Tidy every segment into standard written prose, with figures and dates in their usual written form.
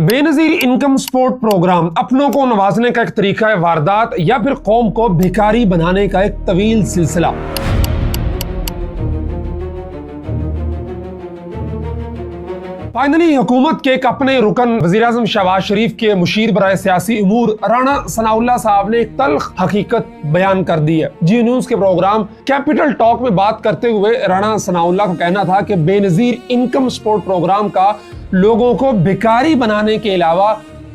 بے نظیر income support programme اپنوں کو نوازنے کا ایک طریقہ ہے واردات یا پھر قوم کو بھکاری بنانے کا ایک طویل سلسلہ؟ فائنلی حکومت کے ایک اپنے رکن وزیر اعظم شہباز شریف کے مشیر برائے سیاسی امور رانا ثناءاللہ صاحب نے ایک تلخ حقیقت بیان کر دی ہے۔ جی نیوز کے پروگرام کیپٹل ٹاک میں بات کرتے ہوئے رانا ثناءاللہ کو کہنا تھا کہ بے نظیر انکم سپورٹ پروگرام کا لوگوں کو بھکاری بنانے کے علاوہ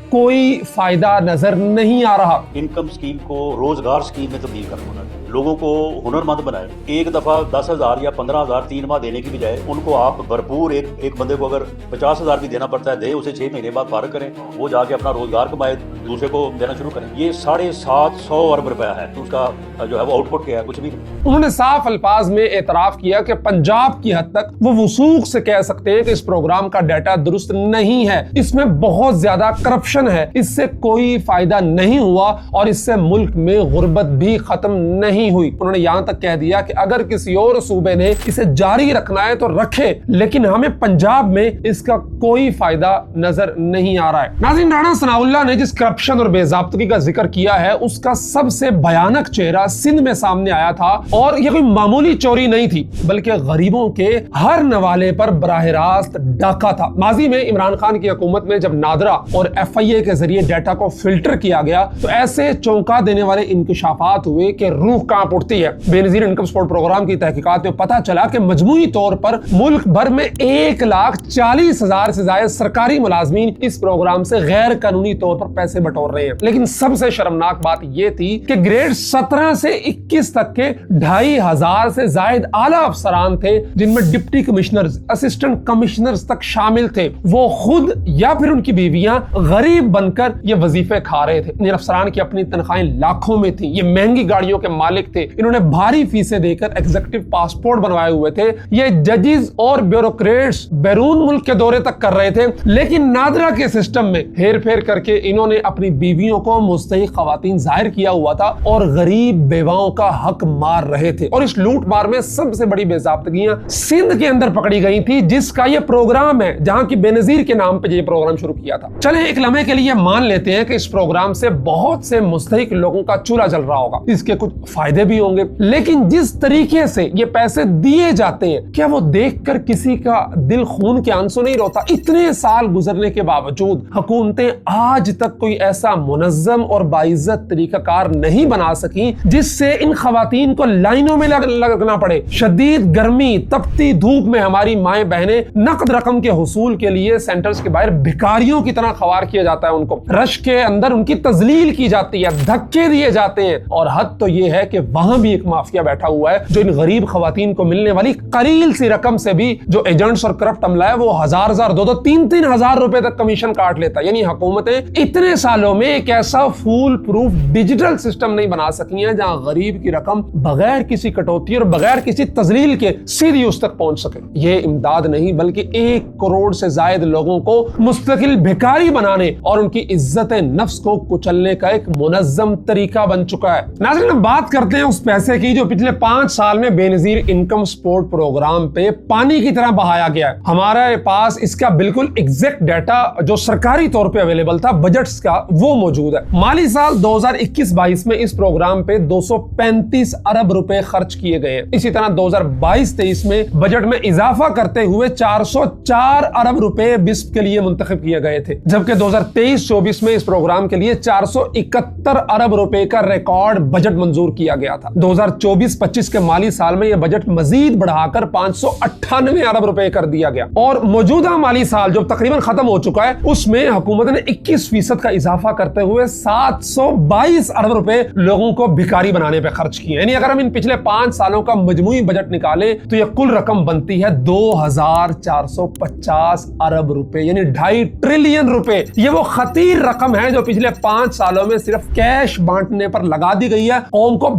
کوئی فائدہ نظر نہیں آ رہا۔ انکم سکیم کو روزگار سکیم میں تبدیل کرنا، لوگوں کو ہنر مند بنائے۔ ایک دفعہ 10,000 یا 15,000 3 ماہ دینے کی بجائے ان کو آپ بھرپور ایک بندے کو اگر 50,000 بھی دینا پڑتا ہے دے، اسے 6 مہینے بعد فارغ کریں، وہ جا کے اپنا روزگار کمائے، دوسرے کو دینا شروع کریں۔ یہ 750 ارب روپیہ ہے، اس کا جو ہے وہ آؤٹ پٹ کیا ہے؟ کچھ بھی نہیں۔ انہوں نے صاف الفاظ میں اعتراف کیا کہ پنجاب کی حد تک وہ وثوق سے کہہ سکتے ہیں کہ اس پروگرام کا ڈیٹا درست نہیں ہے، اس میں بہت زیادہ کرپشن ہے، اس سے کوئی فائدہ نہیں ہوا اور اس سے ملک میں غربت بھی ختم نہیں ہوئی۔ انہوں نے یہاں تک کہہ دیا کہ اگر کسی اور صوبے نے اسے جاری رکھنا ہے تو رکھے، لیکن ہمیں پنجاب میں اس کا کوئی فائدہ نظر نہیں آ رہا ہے۔ ناظرین، رانا ثناءاللہ نے جس کرپشن اور بے ضابطگی کا ذکر کیا ہے اس کا سب سے بھیانک چہرہ سندھ میں سامنے آیا تھا، اور یہ کوئی معمولی چوری نہیں تھی بلکہ غریبوں کے ہر نوالے پر براہ راست ڈاکہ تھا۔ ماضی میں عمران خان کی حکومت میں جب نادرا اور FIA کے ذریعے ڈیٹا کو فلٹر کیا گیا تو ایسے چونکا دینے والے انکشافات ہوئے کہ روح کانپ اٹھتی ہے۔ بے نظیر انکم سپورٹ پروگرام کی تحقیقات میں پتہ چلا کہ مجموعی طور پر ملک بھر میں 1,40,000 سے زائد سرکاری ملازمین اس پروگرام سے غیر قانونی طور پر پیسے بٹور رہے ہیں۔ لیکن سب سے شرمناک بات یہ تھی کہ گریڈ 17 سے 21 تک کے 2,500 سے زائد اعلیٰ افسران تھے، جن میں ڈپٹی کمشنرز، اسسٹنٹ کمشنرز تک شامل تھے، وہ خود یا پھر ان کی بیویاں غریب بن کر یہ وظیفے کھا رہے تھے۔ ان افسران کی اپنی تنخواہیں لاکھوں میں تھیں، یہ مہنگی گاڑیوں کے مالک تھے، انہوں نے بھاری فیسیں دے کر ایگزیکٹو پاسپورٹ بنوائے ہوئے تھے، یہ ججز اور بیوروکریٹس بیرون ملک کے دورے تک کر رہے تھے، لیکن نادرا کے سسٹم میں ہیر پھیر کر کے انہوں نے اپنی بیویوں کو مستحق خواتین ظاہر کیا ہوا تھا اور غریب بیواؤں کا حق مار رہے تھے۔ اور اس لوٹ مار میں سب سے بڑی بے ضابطگیاں سندھ کے اندر پکڑی گئی تھی، جس کا یہ پروگرام ہے، جہاں کی بے نظیر کے نام پہ یہ پروگرام شروع کیا تھا۔ چلیں ایک لمحے کے لیے مان لیتے ہیں کہ اس پروگرام سے بہت سے مستحق لوگوں کا چولہا جل رہا ہوگا، اس کے کچھ فائدے بھی ہوں گے، لیکن جس طریقے سے یہ پیسے دیے جاتے ہیں، کیا وہ دیکھ کر کسی کا دل خون کے آنسو نہیں روتا؟ اتنے سال گزرنے کے باوجود حکومتیں آج تک کوئی ایسا منظم اور باعزت طریقہ کار نہیں بنا سکی جس سے ان خواتین کو لائنوں میں لگنا پڑے۔ شدید گرمی، تپتی دھوپ میں ہماری مائیں بہنیں نقد رقم کے حصول کے لیے سینٹرز کے باہر بھکاریوں کی طرح خوار کیا جاتا ہے، ان کو رش کے اندر ان کی تذلیل کی جاتی ہے، دھکے دیے جاتے ہیں، اور حد تو یہ ہے کہ وہاں بھی ایک مافیا بیٹھا ہوا ہے جو ان غریب خواتین کو ملنے والی قلیل سی رقم سے بھی جو ایجنٹس اور کرپٹ عملہ ہے وہ 1,000 2,000 3,000 ہزار روپے تک کمیشن کاٹ لیتا ہے۔ یعنی حکومتیں اتنے سالوں میں ایک ایسا فول پروف ڈیجیٹل سسٹم نہیں بنا سکی ہیں جہاں غریب کی رقم بغیر کسی کٹوتی اور بغیر کسی تذلیل کے سیدھی اس تک پہنچ سکے۔ یہ امداد نہیں بلکہ 1 کروڑ سے زائد لوگوں کو مستقل بھکاری بنانے اور ان کی عزت نفس کو کچلنے کا ایک منظم طریقہ بن چکا ہے۔ ناظرین، بات کرتے ہیں اس پیسے کی جو پچھلے 5 سال میں بے نظیر انکم سپورٹ پروگرام پہ پانی کی طرح بہایا گیا ہے۔ ہمارے پاس اس کا بالکل ایگزیکٹ ڈیٹا جو سرکاری طور پہ اویلیبل تھا بجٹس کا، وہ موجود ہے۔ مالی سال 2021-22 میں اس پروگرام پہ 235 ارب روپے خرچ کیے گئے ہیں۔ اسی طرح 2022-23 میں بجٹ میں اضافہ کرتے ہوئے 404 ارب روپے بسپ کے لیے منتخب کیے گئے تھے، جبکہ 2023-24 میں اس پروگرام کے لیے 471 ارب روپے کا ریکارڈ بجٹ منظور کیا گیا تھا۔ 2024-25 کے مالی سال میں یہ بجٹ مزید بڑھا کر 598 ارب روپے کر دیا گیا، اور موجودہ مالی سال جو تقریباً ختم ہو چکا ہے اس میں حکومت نے 21% کا اضافہ کرتے ہوئے 722 ارب روپے لوگوں کو بھکاری بنانے پہ خرچ کیے۔ یعنی اگر ہم ان پچھلے 5 سالوں کا مجموعی بجٹ نکالیں تو یہ کل رقم بنتی ہے 2,450 ارب روپے، یعنی 2.5 ٹریلین روپے۔ یہ وہ خطیر رقم ہے جو پچھلے 5 سالوں میں صرف کیش بانٹنے پر لگا دی گئی ہے، قوم کو